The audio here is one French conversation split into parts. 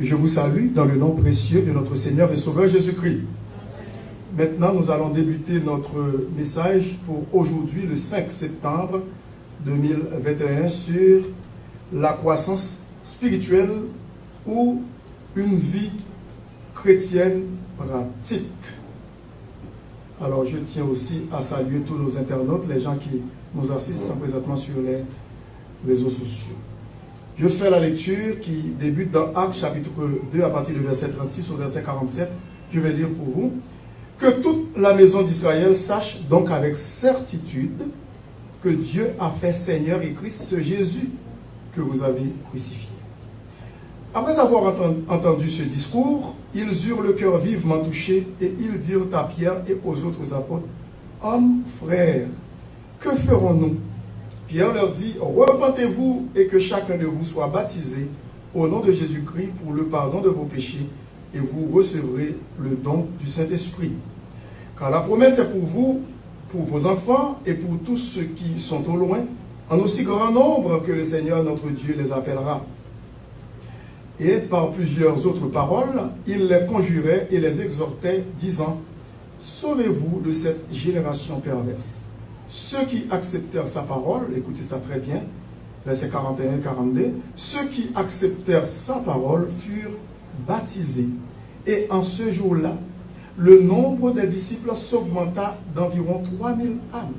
Je vous salue dans le nom précieux de notre Seigneur et Sauveur Jésus-Christ. Maintenant, nous allons débuter notre message pour aujourd'hui, le 5 septembre 2021, sur la croissance spirituelle ou une vie chrétienne pratique. Alors, je tiens aussi à saluer tous nos internautes, les gens qui nous assistent présentement sur les réseaux sociaux. Je fais la lecture qui débute dans Actes chapitre 2 à partir du verset 36 au verset 47. Je vais lire pour vous. Que toute la maison d'Israël sache donc avec certitude que Dieu a fait Seigneur et Christ ce Jésus que vous avez crucifié. Après avoir entendu ce discours, ils eurent le cœur vivement touché et ils dirent à Pierre et aux autres apôtres, « Hommes, frères, que ferons-nous » Pierre leur dit, « Repentez-vous et que chacun de vous soit baptisé au nom de Jésus-Christ pour le pardon de vos péchés et vous recevrez le don du Saint-Esprit. Car la promesse est pour vous, pour vos enfants et pour tous ceux qui sont au loin, en aussi grand nombre que le Seigneur notre Dieu les appellera. » Et par plusieurs autres paroles, il les conjurait et les exhortait, disant, « Sauvez-vous de cette génération perverse. » Ceux qui acceptèrent sa parole, écoutez ça très bien, versets 41 et 42, ceux qui acceptèrent sa parole furent baptisés. Et en ce jour-là, le nombre des disciples s'augmenta d'environ 3000 âmes.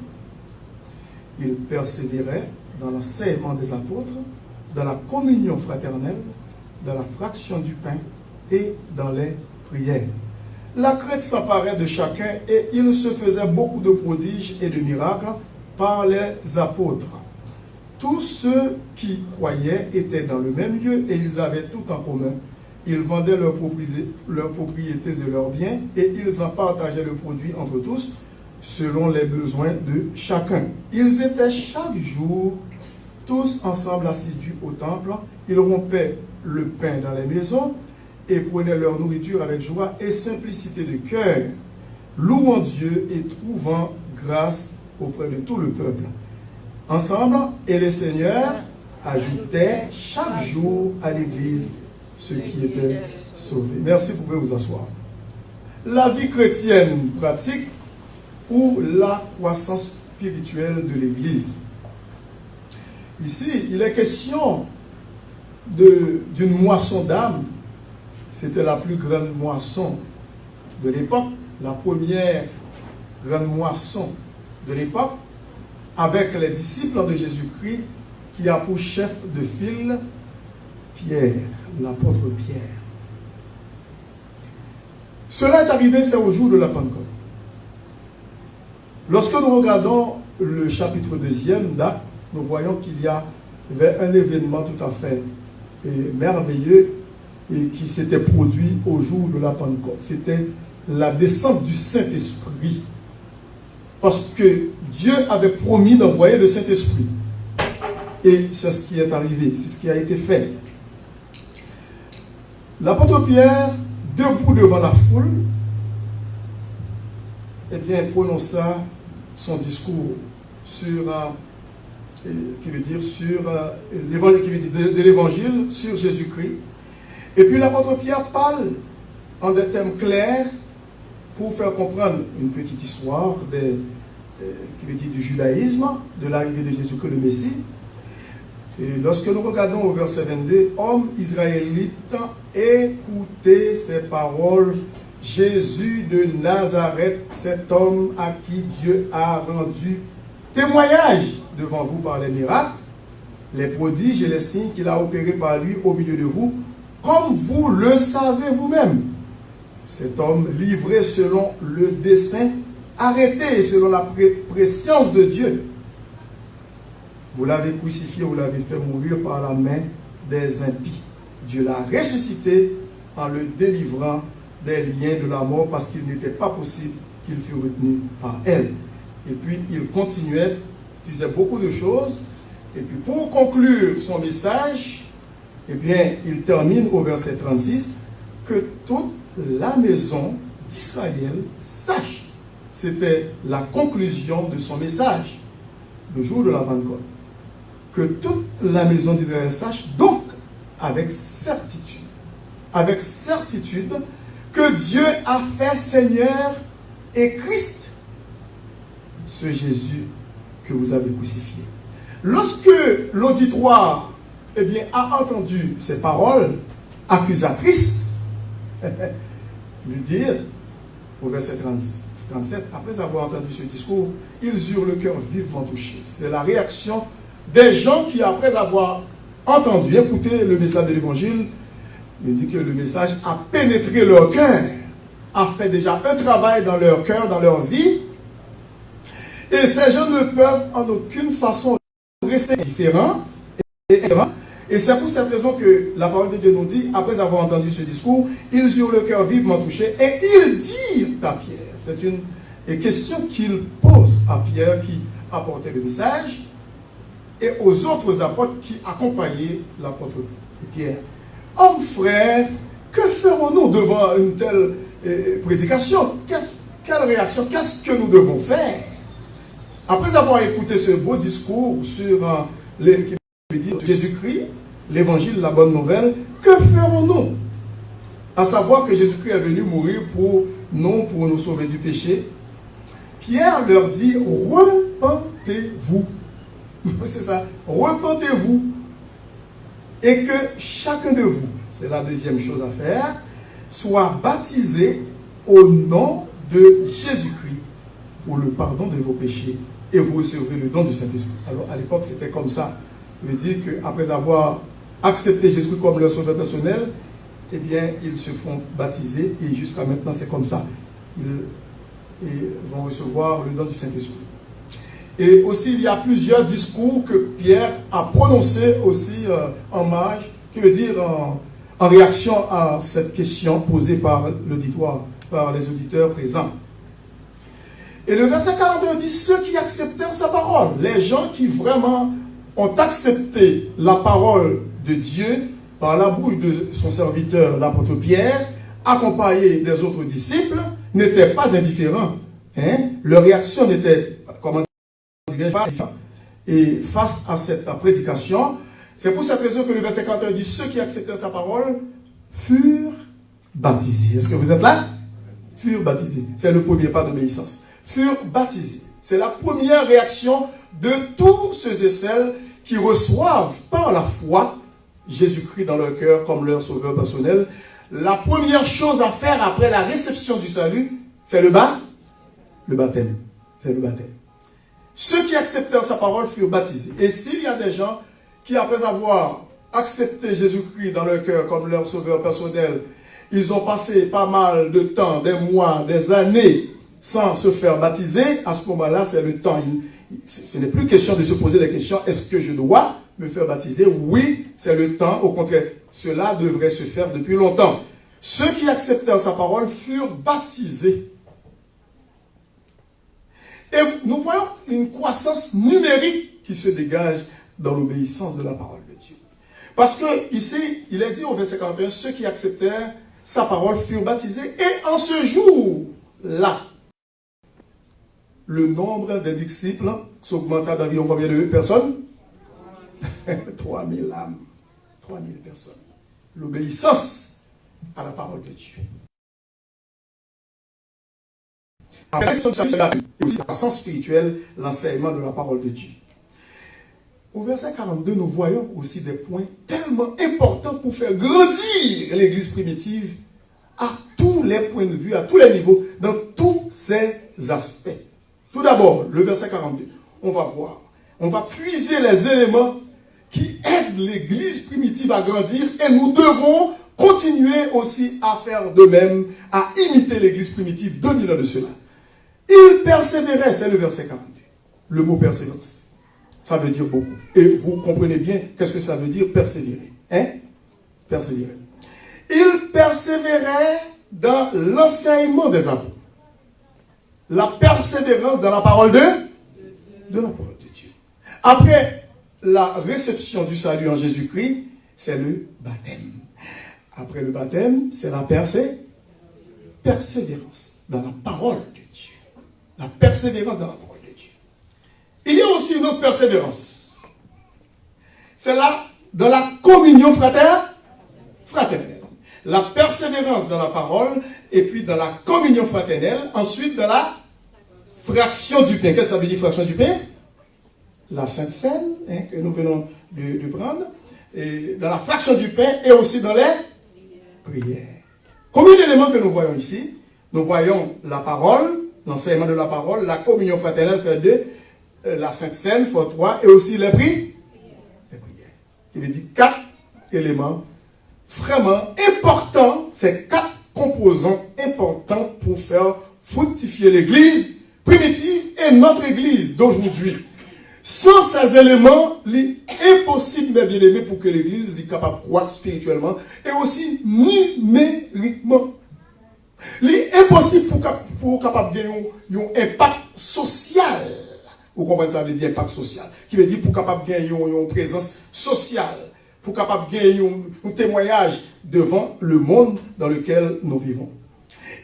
Ils persévéraient dans l'enseignement des apôtres, dans la communion fraternelle, dans la fraction du pain et dans les prières. La crainte s'emparait de chacun et il se faisait beaucoup de prodiges et de miracles par les apôtres. Tous ceux qui croyaient étaient dans le même lieu et ils avaient tout en commun. Ils vendaient leurs propriétés et leurs biens et ils en partageaient le produit entre tous selon les besoins de chacun. Ils étaient chaque jour tous ensemble assidus au temple. Ils rompaient le pain dans les maisons et prenaient leur nourriture avec joie et simplicité de cœur, louant Dieu et trouvant grâce auprès de tout le peuple. Ensemble, et le Seigneur ajoutait chaque jour à l'Église ceux qui étaient sauvés. Merci, vous pouvez vous asseoir. La vie chrétienne pratique ou la croissance spirituelle de l'Église. Ici, il est question d'une moisson d'âme. C'était la plus grande moisson de l'époque, la première grande moisson de l'époque, avec les disciples de Jésus-Christ qui a pour chef de file Pierre, l'apôtre Pierre. Cela est arrivé, c'est au jour de la Pentecôte. Lorsque nous regardons le chapitre 2 d'Actes, nous voyons qu'il y avait un événement tout à fait merveilleux et qui s'était produit au jour de la Pentecôte. C'était la descente du Saint-Esprit. Parce que Dieu avait promis d'envoyer le Saint-Esprit. Et c'est ce qui est arrivé, c'est ce qui a été fait. L'apôtre Pierre, debout devant la foule, eh bien, prononça son discours sur de l'évangile, sur Jésus-Christ. Et puis l'apôtre Pierre parle en des termes clairs pour faire comprendre une petite histoire du judaïsme, de l'arrivée de Jésus-Christ le Messie. Et lorsque nous regardons au verset 22, « Hommes israélites, écoutez ces paroles. Jésus de Nazareth, cet homme à qui Dieu a rendu témoignage devant vous par les miracles, les prodiges et les signes qu'il a opérés par lui au milieu de vous, comme vous le savez vous-même. Cet homme livré selon le dessein, arrêté selon la prescience de Dieu. Vous l'avez crucifié, vous l'avez fait mourir par la main des impies. Dieu l'a ressuscité en le délivrant des liens de la mort parce qu'il n'était pas possible qu'il fût retenu par elle. » Et puis il continuait, disait beaucoup de choses. Et puis pour conclure son message, eh bien, il termine au verset 36 que toute la maison d'Israël sache. C'était la conclusion de son message, le jour de la Pentecôte. Que toute la maison d'Israël sache, donc avec certitude. avec certitude que Dieu a fait Seigneur et Christ, ce Jésus que vous avez crucifié. Lorsque l'auditoire a entendu ces paroles accusatrices, il dit au verset 37, après avoir entendu ce discours, ils eurent le cœur vivement touché. C'est la réaction des gens qui, après avoir entendu, écouté le message de l'évangile, il dit que le message a pénétré leur cœur, a fait déjà un travail dans leur cœur, dans leur vie. Et ces gens ne peuvent en aucune façon rester différents. Et c'est pour cette raison que la parole de Dieu nous dit, après avoir entendu ce discours, ils eurent le cœur vivement touché et ils dirent à Pierre. C'est une question qu'ils posent à Pierre qui apportait le message et aux autres apôtres qui accompagnaient l'apôtre Pierre. Hommes frères, que ferons-nous devant une telle prédication? Quelle réaction? Qu'est-ce que nous devons faire? Après avoir écouté ce beau discours sur Jésus-Christ, l'évangile, la bonne nouvelle, que ferons-nous? À savoir que Jésus-Christ est venu mourir pour nous sauver du péché. Pierre leur dit, repentez-vous. C'est ça, repentez-vous. Et que chacun de vous, c'est la deuxième chose à faire, soit baptisé au nom de Jésus-Christ pour le pardon de vos péchés et vous recevrez le don du Saint-Esprit. Alors à l'époque c'était comme ça. Ça veut dire qu'après avoir accepté Jésus comme leur sauveur personnel, eh bien ils se font baptiser et jusqu'à maintenant c'est comme ça. Ils vont recevoir le don du Saint-Esprit. Et aussi, il y a plusieurs discours que Pierre a prononcés aussi en marge, qui veut dire en réaction à cette question posée par l'auditoire, par les auditeurs présents. Et le verset 42 dit, ceux qui acceptèrent sa parole, les gens qui vraiment ont accepté la parole de Dieu par la bouche de son serviteur, l'apôtre Pierre, accompagné des autres disciples, n'étaient pas indifférents. Leur réaction n'était, comment et face à cette prédication, c'est pour cette raison que le verset 41 dit, ceux qui acceptèrent sa parole furent baptisés. Est-ce que vous êtes là? Furent baptisés. C'est le premier pas d'obéissance. Furent baptisés. C'est la première réaction de tous ceux et celles qui reçoivent par la foi Jésus-Christ dans leur cœur comme leur sauveur personnel. La première chose à faire après la réception du salut, c'est le baptême. C'est le baptême. Ceux qui acceptèrent sa parole furent baptisés. Et s'il y a des gens qui, après avoir accepté Jésus-Christ dans leur cœur comme leur sauveur personnel, ils ont passé pas mal de temps, des mois, des années, sans se faire baptiser, à ce moment-là, c'est le temps. Ce n'est plus question de se poser des questions. Est-ce que je dois me faire baptiser? Oui, c'est le temps. Au contraire, cela devrait se faire depuis longtemps. Ceux qui acceptèrent sa parole furent baptisés. Et nous voyons une croissance numérique qui se dégage dans l'obéissance de la parole de Dieu. Parce que ici, il est dit au verset 41, ceux qui acceptèrent sa parole furent baptisés. Et en ce jour-là, le nombre des disciples s'augmenta d'environ combien de personnes? 3000 âmes. 3000 personnes. L'obéissance à la parole de Dieu. Après, et aussi la sens spirituel, l'enseignement de la parole de Dieu. Au verset 42, nous voyons aussi des points tellement importants pour faire grandir l'église primitive à tous les points de vue, à tous les niveaux, dans tous ses aspects. Tout d'abord, le verset 42, on va voir, on va puiser les éléments qui aident l'église primitive à grandir et nous devons continuer aussi à faire de même, à imiter l'église primitive 2000 ans de cela. Il persévérait, c'est le verset 42. Le mot persévérance, ça veut dire beaucoup. Et vous comprenez bien qu'est-ce que ça veut dire persévérer. Persévérer. Il persévérait dans l'enseignement des apôtres. La persévérance dans la parole de la parole de Dieu. Après la réception du salut en Jésus-Christ, c'est le baptême. Après le baptême, c'est la persévérance dans la parole de Dieu. La persévérance dans la parole de Dieu. Il y a aussi une autre persévérance. C'est là, dans la communion fraternelle. la persévérance dans la parole, et puis dans la communion fraternelle, ensuite dans la fraction du pain. Qu'est-ce que ça veut dire fraction du pain? La Sainte Seine, hein, que nous venons de prendre, et dans la fraction du pain, et aussi dans les prières. Combien d'éléments que nous voyons ici? Nous voyons la parole, l'enseignement de la parole, la communion fraternelle fait 2, la Sainte Seine fait 3, et aussi les prières. Il veut dire 4 éléments vraiment importants, c'est 4 composants importants pour faire fructifier l'église primitive et notre église d'aujourd'hui. Sans ces éléments, il est impossible, mes bien-aimés, pour que l'église soit capable de croître spirituellement et aussi numériquement. Il est impossible pour capable de gagner un impact social. Vous comprenez ça, ça veut dire impact social. Qui veut dire pour capable de gagner une présence sociale, pour capable de gagner un témoignage devant le monde dans lequel nous vivons.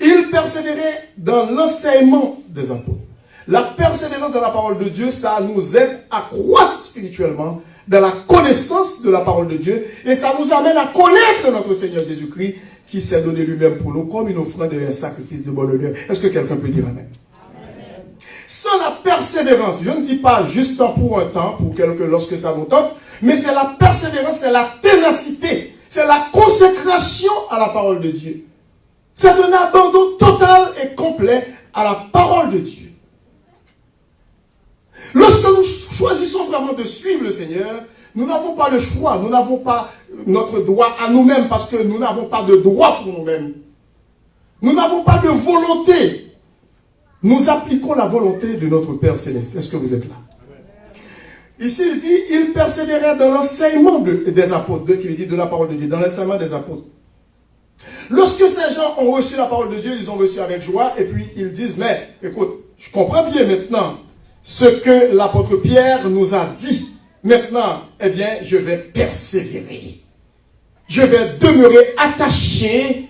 Il persévérait dans l'enseignement des apôtres. La persévérance dans la parole de Dieu, ça nous aide à croître spirituellement dans la connaissance de la parole de Dieu et ça nous amène à connaître notre Seigneur Jésus-Christ qui s'est donné lui-même pour nous comme une offrande et un sacrifice de bonne honneur. Est-ce que quelqu'un peut dire Amen? Sans la persévérance, je ne dis pas juste pour un temps, pour quelques lorsque ça nous tente, mais c'est la persévérance, c'est la ténacité, c'est la consécration à la parole de Dieu. C'est un abandon total et complet à la parole de Dieu. Lorsque nous choisissons vraiment de suivre le Seigneur, nous n'avons pas le choix, nous n'avons pas notre droit à nous-mêmes parce que nous n'avons pas de droit pour nous-mêmes. Nous n'avons pas de volonté. Nous appliquons la volonté de notre Père Céleste. Est-ce que vous êtes là? Ici, il dit, il persévérait dans l'enseignement des apôtres, qui veut dire de la parole de Dieu, dans l'enseignement des apôtres. Lorsque ces gens ont reçu la parole de Dieu, ils ont reçu avec joie, et puis ils disent, mais écoute, je comprends bien maintenant ce que l'apôtre Pierre nous a dit. Maintenant, eh bien, je vais persévérer. Je vais demeurer attaché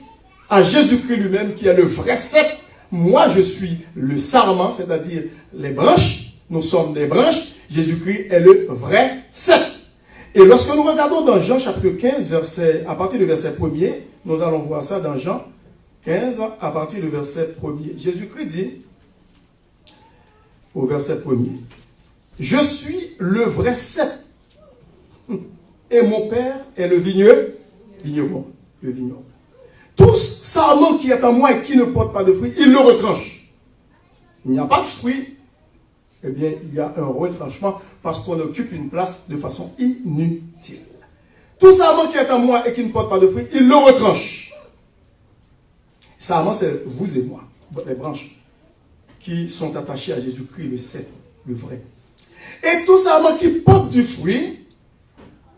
à Jésus-Christ lui-même, qui est le vrai cep. Moi, je suis le sarment, c'est-à-dire les branches. Nous sommes des branches. Jésus-Christ est le vrai cep. Et lorsque nous regardons dans Jean chapitre 15, à partir du verset 1er, nous allons voir ça dans Jean 15, à partir du verset 1er. Jésus-Christ dit, au verset 1er, « Je suis le vrai cep, et mon Père est le vigneron. Tout sarment qui est en moi et qui ne porte pas de fruits, il le retranche. Il n'y a pas de fruits, eh bien, il y a un retranchement parce qu'on occupe une place de façon inutile. Tout sarment qui est en moi et qui ne porte pas de fruits, il le retranche. Sarment, c'est vous et moi, les branches qui sont attachées à Jésus-Christ, le cep, le vrai. Et tout sarment qui porte du fruit,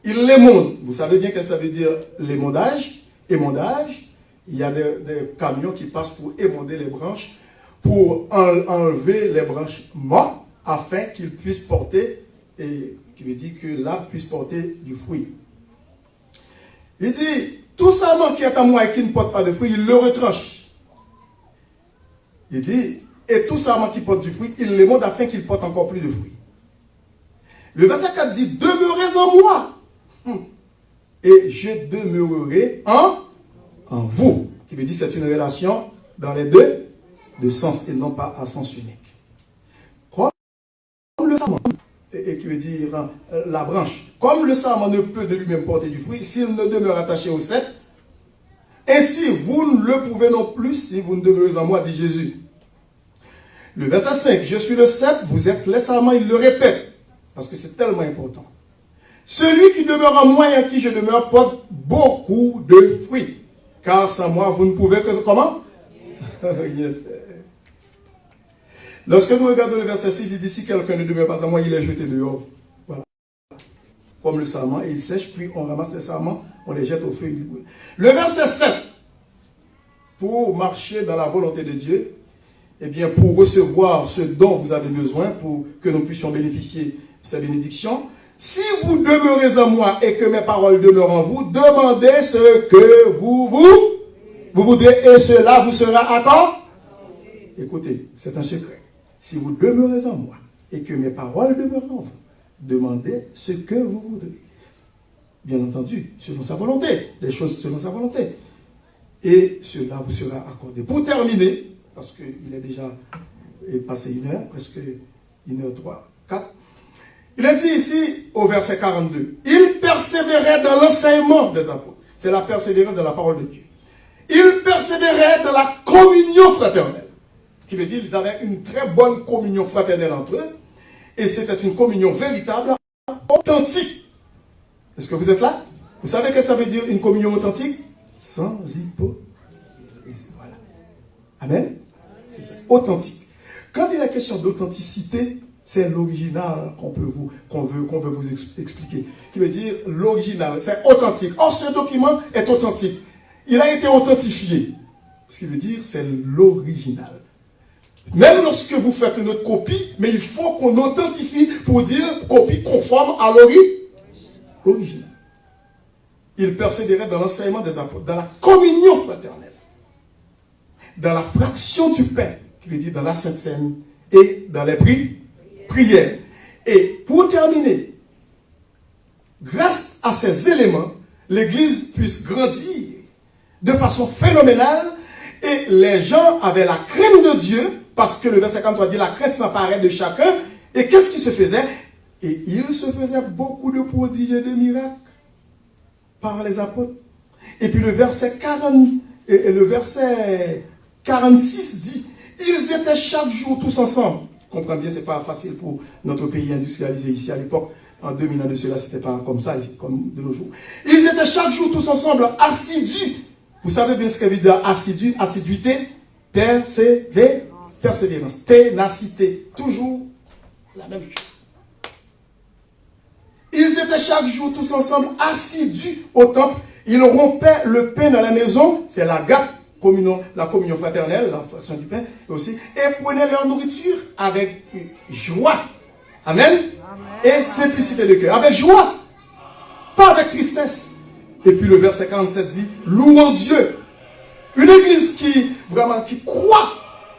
il l'émonde. Vous savez bien que ça veut dire l'émondage. Émondage, il y a des camions qui passent pour émonder les branches, pour enlever les branches mortes, afin qu'ils puissent porter, et qui veut dire que l'arbre puisse porter du fruit. Il dit, tout sarment qui est en moi et qui ne porte pas de fruit, il le retranche. Il dit, et tout sarment qui porte du fruit, il l'émonde afin qu'il porte encore plus de fruits. Le verset 4 dit, demeurez en moi, et je demeurerai en vous. Qui veut dire c'est une relation dans les deux sens et non pas à sens unique. Comme le sarment, et qui veut dire la branche, comme le sarment ne peut de lui-même porter du fruit, s'il ne demeure attaché au cep, ainsi vous ne le pouvez non plus si vous ne demeurez en moi, dit Jésus. Le verset 5, je suis le cep, vous êtes les sarments, il le répète, parce que c'est tellement important. Celui qui demeure en moi et en qui je demeure porte beaucoup de fruits. Car sans moi, vous ne pouvez que... Comment? Rien faire. Lorsque nous regardons le verset 6, il dit, si quelqu'un ne demeure pas en moi, il est jeté dehors. Voilà. Comme le sarment, et il sèche, puis on ramasse les sarments, on les jette au feu et il brûle. Le verset 7, pour marcher dans la volonté de Dieu, eh bien, pour recevoir ce dont vous avez besoin, pour que nous puissions bénéficier de ces bénédictions, si vous demeurez en moi et que mes paroles demeurent en vous, demandez ce que vous voudrez et cela vous sera accordé. Écoutez, c'est un secret. Si vous demeurez en moi et que mes paroles demeurent en vous, demandez ce que vous voudrez. Bien entendu, selon sa volonté, des choses selon sa volonté. et cela vous sera accordé. Pour terminer, parce qu'il est déjà passé 1 heure, presque 1h03, 4, il est dit ici au verset 42, il persévérait dans l'enseignement des apôtres. C'est la persévérance de la parole de Dieu. Il persévérait dans la communion fraternelle. Qui veut dire qu'ils avaient une très bonne communion fraternelle entre eux. Et c'était une communion véritable, authentique. Est-ce que vous êtes là? Vous savez ce que ça veut dire une communion authentique? Sans hypocrisie. Voilà. Amen? C'est ça. Authentique. Quand il est question d'authenticité, c'est l'original qu'on veut vous expliquer. Qui veut dire l'original, c'est authentique. Or, ce document est authentique. Il a été authentifié. Ce qui veut dire, c'est l'original. Même lorsque vous faites une autre copie, mais il faut qu'on authentifie pour dire copie conforme à l'original. Il persévérait dans l'enseignement des apôtres, dans la communion fraternelle, dans la fraction du pain, qui veut dire dans la Sainte Seine, et dans les prières. Et pour terminer, grâce à ces éléments, l'Église puisse grandir de façon phénoménale et les gens avaient la crainte de Dieu parce que le verset 53 dit la crainte s'emparait de chacun. Et qu'est-ce qui se faisait? Et il se faisait beaucoup de prodiges et de miracles par les apôtres. Et puis le verset 46 dit ils étaient chaque jour tous ensemble. Je comprends bien, ce n'est pas facile pour notre pays industrialisé ici à l'époque. En 2000 ans de cela, ce n'était pas comme ça, comme de nos jours. Ils étaient chaque jour tous ensemble, assidus. Vous savez bien ce que veut dire assidu, assiduité, persévérance, ténacité. Toujours la même chose. Ils étaient chaque jour tous ensemble, assidus au temple. Ils rompaient le pain dans la maison, c'est la communion fraternelle, la fraction du pain aussi, et prenaient leur nourriture avec joie. Amen. Et simplicité de cœur. Avec joie. Pas avec tristesse. Et puis le verset 47 dit, louons Dieu. Une église qui croit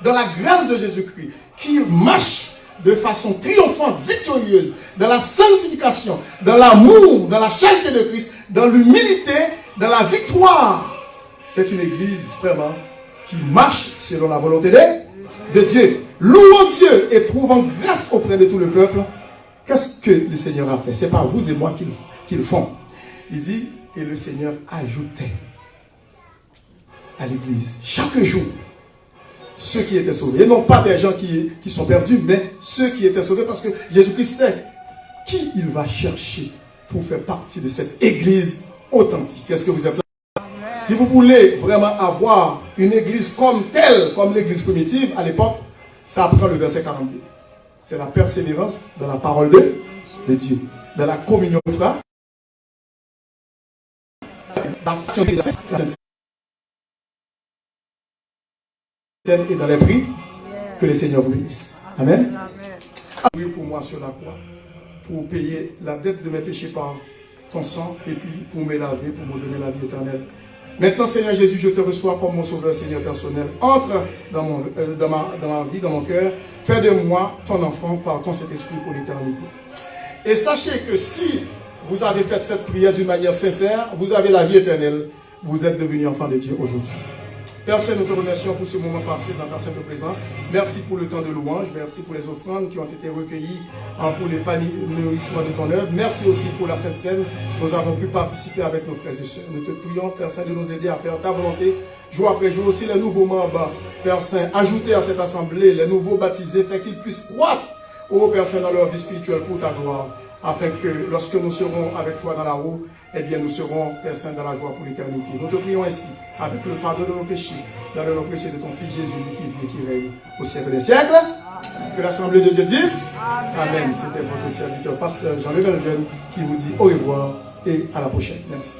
dans la grâce de Jésus-Christ, qui marche de façon triomphante, victorieuse, dans la sanctification, dans l'amour, dans la charité de Christ, dans l'humilité, dans la victoire. C'est une église vraiment qui marche selon la volonté de Dieu. Louons Dieu et trouvons grâce auprès de tout le peuple. Qu'est-ce que le Seigneur a fait? Ce n'est pas vous et moi qui le font. Il dit, et le Seigneur ajoutait à l'église chaque jour ceux qui étaient sauvés. Et non pas des gens qui sont perdus, mais ceux qui étaient sauvés, parce que Jésus-Christ sait qui il va chercher pour faire partie de cette église authentique. Est-ce que vous êtes là? Si vous voulez vraiment avoir une église comme telle, comme l'église primitive à l'époque, ça apprend le verset 42. C'est la persévérance dans la parole de Dieu, dans la communion frère, et dans les prix, que le Seigneur vous bénisse. Amen. Oui, pour moi sur la croix, pour payer la dette de mes péchés par ton sang, et puis pour me laver, pour me donner la vie éternelle. Maintenant, Seigneur Jésus, je te reçois comme mon sauveur, Seigneur personnel. Entre dans ma vie, dans mon cœur. Fais de moi ton enfant par ton Saint-Esprit pour l'éternité. Et sachez que si vous avez fait cette prière d'une manière sincère, vous avez la vie éternelle. Vous êtes devenu enfant de Dieu aujourd'hui. Père Saint, nous te remercions pour ce moment passé dans ta sainte présence. Merci pour le temps de louange. Merci pour les offrandes qui ont été recueillies pour l'épanouissement de ton œuvre. Merci aussi pour la Sainte Seine. Nous avons pu participer avec nos frères et sœurs. Nous te prions, Père Saint, de nous aider à faire ta volonté jour après jour. Aussi les nouveaux membres, Père Saint, ajoutés à cette assemblée, les nouveaux baptisés, fait qu'ils puissent croître, ô Père Saint, dans leur vie spirituelle pour ta gloire. Afin que lorsque nous serons avec toi dans la roue, eh bien nous serons, Père Saint, dans la joie pour l'éternité. Nous te prions ainsi, avec le pardon de nos péchés, dans le nom précieux de ton Fils Jésus, qui vit et qui règne au siècle des siècles. Que l'Assemblée de Dieu dise Amen. C'était votre serviteur, Pasteur Jean-Level Jeune, qui vous dit au revoir et à la prochaine. Merci.